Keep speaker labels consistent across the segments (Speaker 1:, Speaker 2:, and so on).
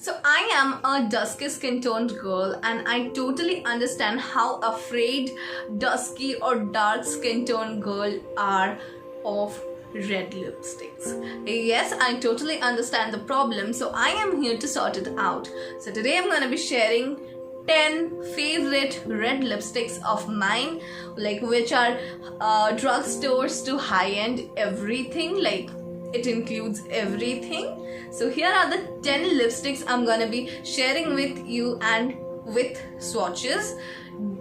Speaker 1: So I am a dusky skin toned girl and I totally understand how afraid dusky or dark skin toned girl are of red lipsticks. Yes, I totally understand the problem, so I am here to sort it out. So today I'm gonna be sharing 10 favorite red lipsticks of mine, like which are drugstores to high-end everything, like it includes everything. So here are the 10 lipsticks I'm gonna be sharing with you and with swatches.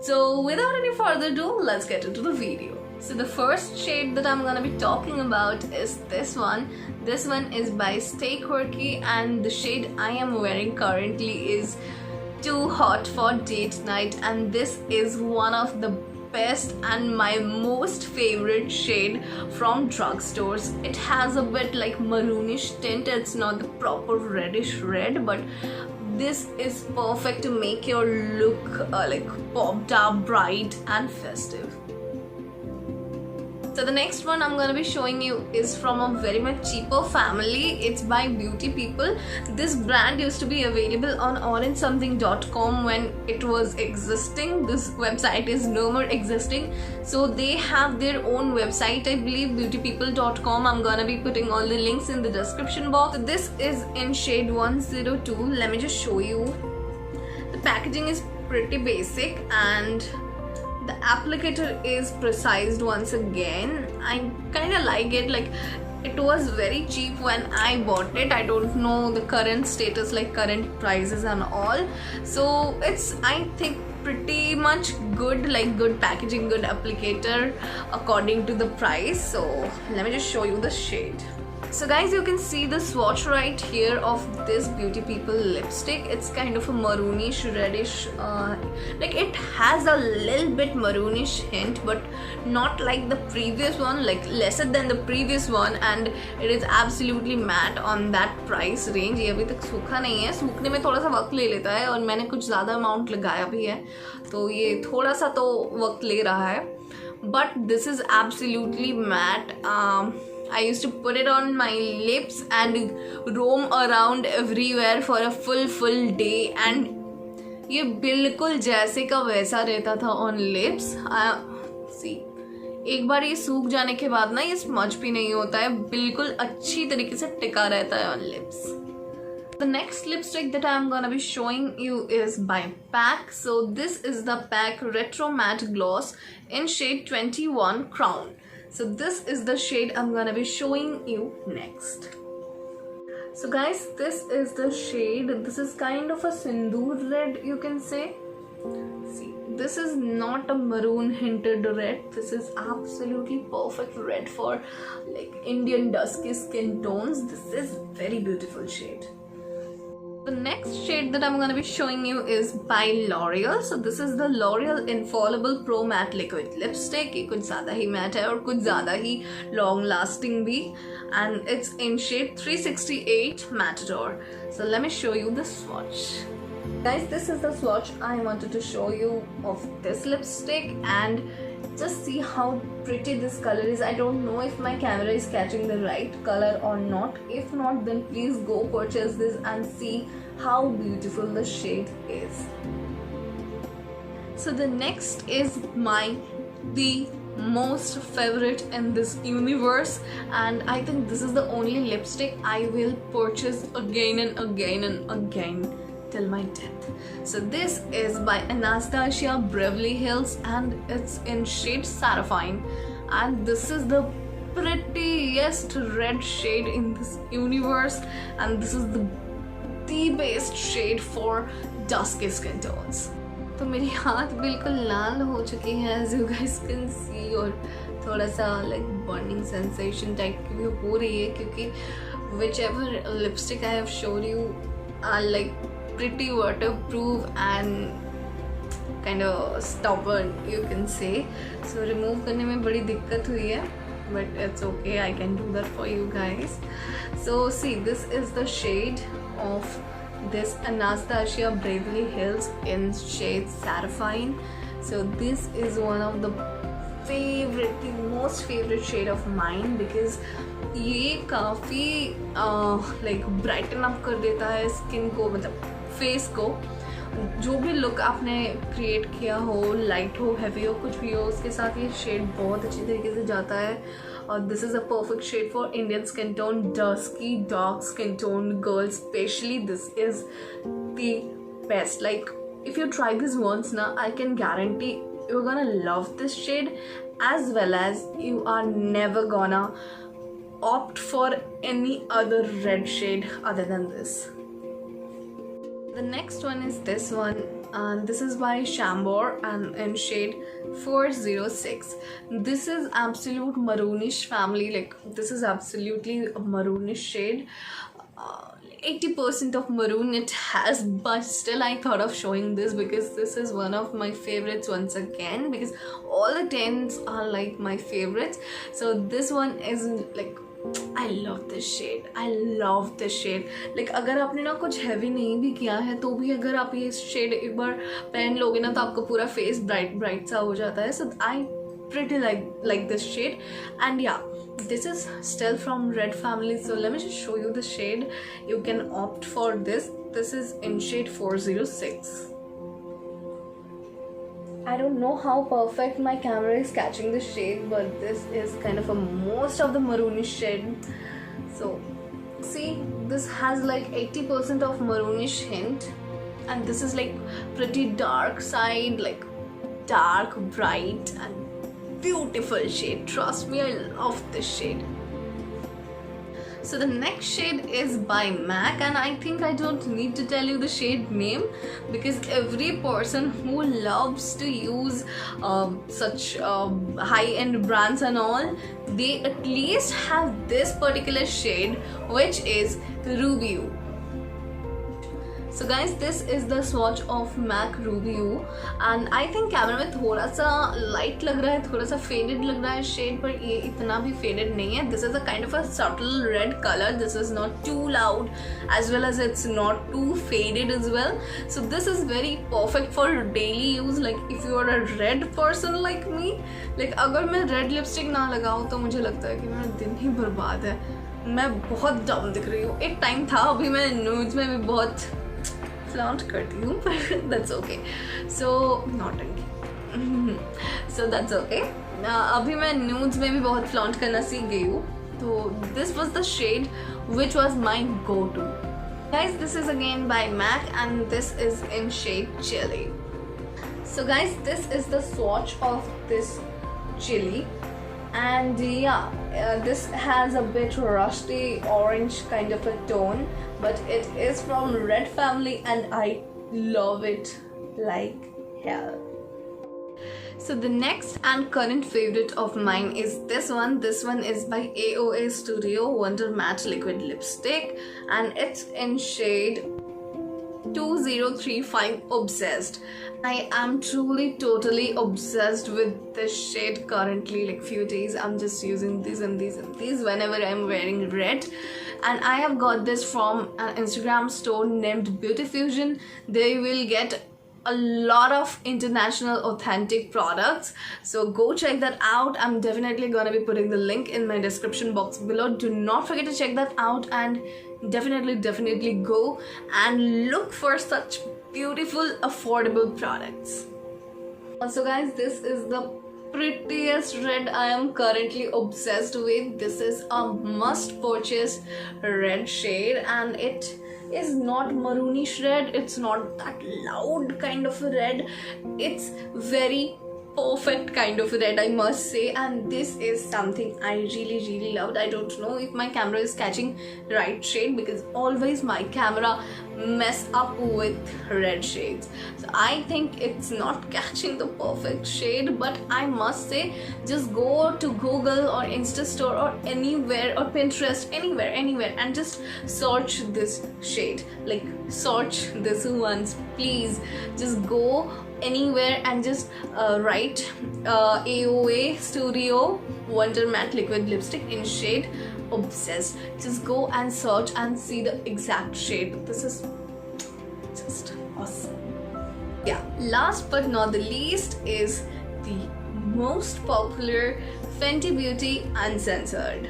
Speaker 1: So without any further ado, let's get into the video. So the first shade that I'm gonna be talking about is this one. This one is by Stay Quirky and the shade I am wearing currently is Too Hot for Date Night, and this is one of the best and my most favorite shade from drugstores. It has a bit like maroonish tint. It's not the proper reddish red, but this is perfect to make your look like popped up, bright and festive. So the next one I'm gonna be showing you is from a very much cheaper family. It's by Beauty People. This brand used to be available on orangesomething.com when it was existing. This website is no more existing. So they have their own website, I believe, beautypeople.com. I'm gonna be putting all the links in the description box. So this is in shade 102. Let me just show you. The packaging is pretty basic and the applicator is precised once again. I kind of like it. Like, it was very cheap when I bought it. I don't know the current status, like current prices and all. So it's, I think, pretty much good, like good packaging, good applicator according to the price. So let me just show you the shade. So guys, you can see the swatch right here of this Beauty People lipstick. It's kind of a maroonish reddish, like it has a little bit maroonish hint, but not like the previous one, like lesser than the previous one, and it is absolutely matte on that price range. ये अभी तक सूखा नहीं है, सूखने में थोड़ा सा वक्त ले लेता है और मैंने कुछ ज़्यादा अमाउंट लगाया भी है, तो ये थोड़ा सा तो वक्त ले रहा है, but this is absolutely matte. I used to put it on my lips and roam around everywhere for a full day, and ये बिल्कुल जैसे का वैसा रहता था on lips. See, एक बार ये सूख जाने के बाद ना ये स्मज भी नहीं होता है, बिल्कुल अच्छी तरीके से टिका रहता है on lips. The next lipstick that I'm gonna be showing you is by PAC. So this is the PAC Retro Matte Gloss in shade 21 Crown. So this is the shade I'm gonna be showing you next. So guys, this is the shade. This is kind of a sindoor red, you can say. See, this is not a maroon hinted red. This is absolutely perfect red for like Indian dusky skin tones. This is very beautiful shade. The next shade that I'm going to be showing you is by L'Oreal. So this is the L'Oreal Infallible Pro Matte Liquid Lipstick. ये कुछ ज़्यादा ही matte है और कुछ ज़्यादा ही long lasting भी, and it's in shade 368 Matador. So let me show you the swatch. Guys, this is the swatch I wanted to show you of this lipstick, and just see how pretty this color is. I don't know if my camera is catching the right color or not. If not, then please go purchase this and see how beautiful the shade is. So the next is the most favorite in this universe, and I think this is the only lipstick I will purchase again and again and again till my death. So this is by Anastasia Beverly Hills and it's in shade Seraphine, and this is the prettiest red shade in this universe, and this is the best shade for dusky skin tones. तो मेरी हाथ बिल्कुल लाल हो चुकी है, as you guys can see, और थोड़ा सा like burning sensation type की भी हो रही है, क्योंकि whichever lipstick I have showed you are like pretty waterproof and kind of stubborn, you can say. So remove करने में बड़ी दिक्कत हुई है, but it's okay, I can do that for you guys. So see, this is the shade of this Anastasia Beverly Hills in shade Seraphine. So this is one of the most favorite shade of mine, because ये काफ़ी like brighten up कर देता है skin को, मतलब face को। जो भी लुक आपने क्रिएट किया हो, लाइट हो, हैवी हो, कुछ भी हो, उसके साथ ये शेड बहुत अच्छी तरीके से जाता है। और this is a perfect shade for Indian skin tone, dusky dark skin tone girls specially. This is the best. Like if you try this once now, I can guarantee you're gonna love this shade, as well as you are never gonna opt for any other red shade other than this. The next one is this one, and this is by Chambor and in shade 406. This is absolute maroonish family, like this is absolutely a maroonish shade. 80% of maroon it has, but still I thought of showing this because this is one of my favorites once again, because all the 10s are like my favorites. So this one is like, I love this shade. I love this shade. Like अगर आपने ना कुछ heavy नहीं भी किया है तो भी अगर आप ये शेड एक बार पहन लोगे ना तो आपका पूरा फेस ब्राइट सा हो जाता है. So I pretty like this shade, and yeah, this is still from Red family. So let me just show you the shade. You can opt for this. This is in shade 406. I don't know how perfect my camera is catching the shade, but this is kind of a most of the maroonish shade. So see, this has like 80% of maroonish hint, and this is like pretty dark side, like dark, bright and beautiful shade. Trust me, I love this shade. So the next shade is by MAC, and I think I don't need to tell you the shade name because every person who loves to use such high-end brands and all, they at least have this particular shade, which is Rubio. So guys, this is the swatch of MAC Rubio, and I think camera में थोड़ा सा light लग रहा है, थोड़ा सा faded लग रहा है शेड, पर ये इतना भी फेडेड नहीं है. This is a kind of a subtle red color. This is not too loud as well as it's not too faded as well. So this is very perfect for daily use. Like if you are a red person like me, like अगर मैं red lipstick ना लगाऊँ तो मुझे लगता है कि मेरा दिन ही बर्बाद है. मैं बहुत डम दिख रही हूँ. एक टाइम था, अभी मैं न्यूज में भी बहुत फ्लॉन्ट करती हूँ, पर that's okay. So nautanki, so that's okay. अभी मैं न्यूड्स में भी बहुत फ्लॉन्ट करना सीख गई हूँ. तो this was the shade which was my go to. Guys, this is again by MAC, and this is in shade Chili. So guys, this is the swatch of this chili, and yeah, this has a bit rusty orange kind of a tone, but it is from Red family and I love it like hell. So the next and current favorite of mine is this one. This one is by AOA Studio Wonder Matte Liquid Lipstick, and it's in shade 2035 Obsessed. I am truly totally obsessed with this shade currently. Like few days I'm just using these and these and these whenever I'm wearing red, and I have got this from an Instagram store named Beauty Fusion. They will get a lot of international authentic products, so go check that out. I'm definitely gonna be putting the link in my description box below. Do not forget to check that out, and definitely go and look for such beautiful affordable products. Also guys, this is the prettiest red I am currently obsessed with. This is a must purchase red shade, and it is not maroonish red. It's not that loud kind of a red. It's very perfect kind of red, I must say, and this is something I really loved. I don't know if my camera is catching right shade because always my camera mess up with red shades. So I think it's not catching the perfect shade, but I must say, just go to Google or Instastore or anywhere or Pinterest, anywhere, and just search this shade. Like search this once, please. Just go anywhere and just write AOA Studio Wonder Matte Liquid Lipstick in shade Obsessed. Just go and search and see the exact shade. This is just awesome. Yeah, last but not the least is the most popular Fenty Beauty Uncensored.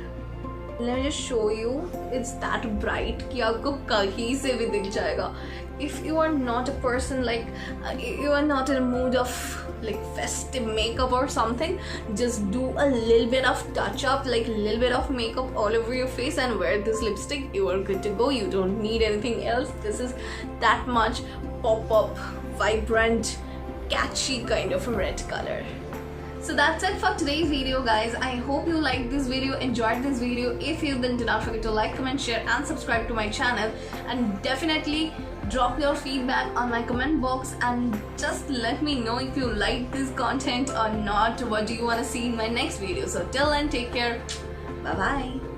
Speaker 1: let me just show you. It's that bright कि आपको कहीं से भी दिख जाएगा. If you are not a person like you are not in a mood of like festive makeup or something, just do a little bit of touch up, like a little bit of makeup all over your face and wear this lipstick. You are good to go. You don't need anything else. This is that much pop-up, vibrant, catchy kind of a red color. So that's it for today's video, guys. I hope you liked this video, enjoyed this video. If you didn't, do not forget to like, comment, share and subscribe to my channel, and definitely drop your feedback on my comment box and just let me know if you like this content or not. What do you want to see in my next video? So till then, take care. Bye bye.